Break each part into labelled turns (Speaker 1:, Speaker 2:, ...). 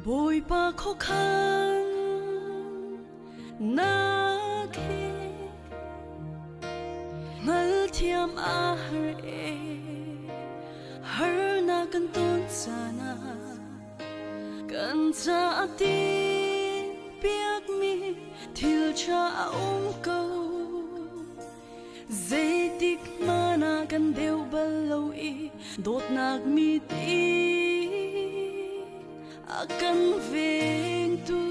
Speaker 1: bồi ba khó khăn na khi ngal thiam a har na kan ton sana kan cha tin piak mi thil cha câu dây tik mana kan deu balo i dot nak mi ti akan veng tu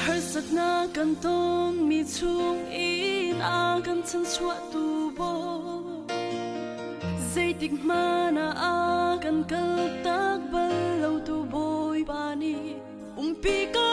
Speaker 1: har sak na kan ton mi chung in akan chan chua tu bo dây tik mana akan kal tak balo tu boy pani pi ka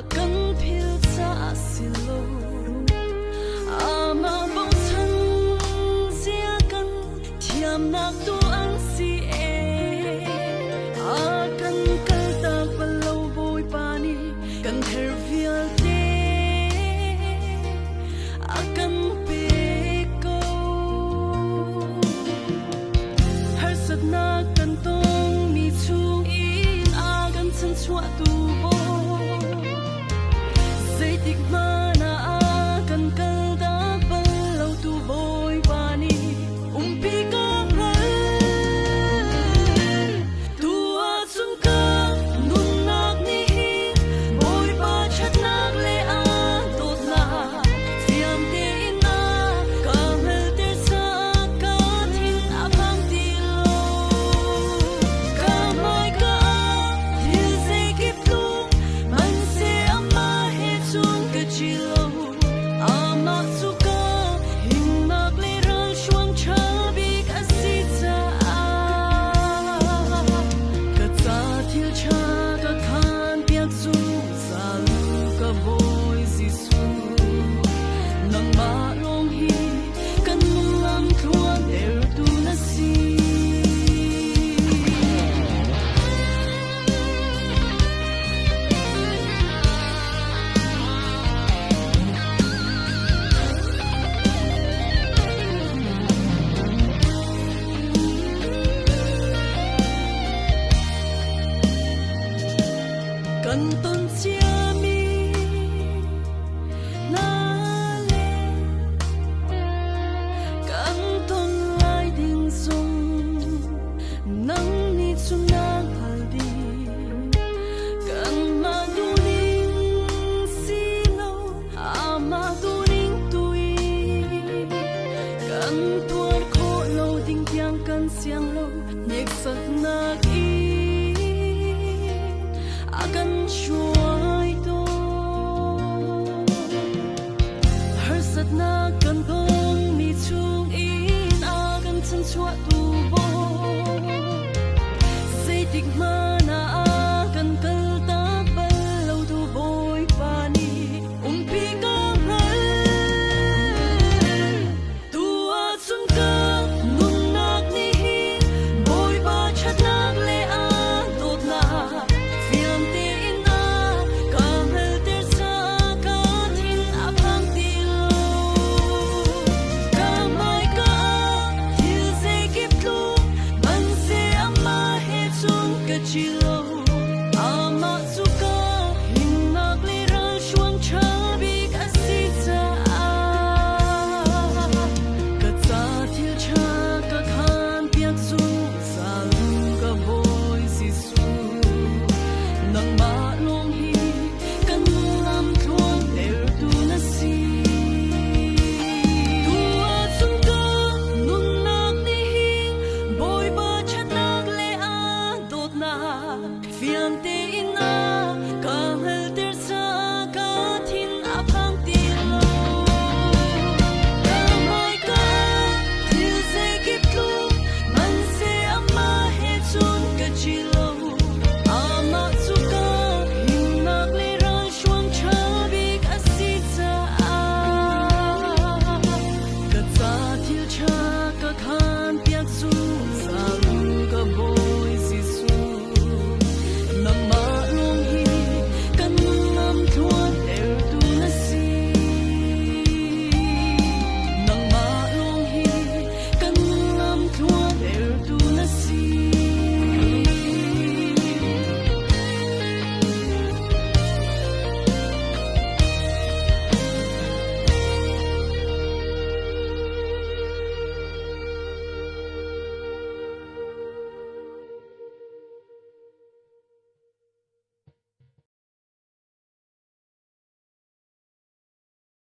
Speaker 1: kan phil sa silo ama bong san sia kan thiam nak tu ang si akan kal tak balo boy pani kan her vial te akan pe ko har sat na kan tong mi chung in akan chan chua tu bo tik mana akan kal dak balo tu boy pani pi ka tu chung ka nun nak ni boy pa chat nak le a tot la siam te na ka hel te sa ka thin a bang ti lo ka mai ka til se ki plu man se ama chilo ama suka himmak le ral shuang chabik asita ka cha thil cha ka khan piak su salu ka boy sisu nang ma long hi kan lam thuan er tu na si kan ton sia mi na le kan ton lai ding song nang ni chung na hal di kan ma du ning si lo ama du ning tui kan tuan kho lo ding tiang kan siang lo nek sak na ki akan shuai to har sat na kan dong mi chung in akan chan chua tu bo sei tik mana akan kal tak balo tu boy pani pi ka tu chung ka nun nak ni boy ba chat nak le a tot na fiam te na ina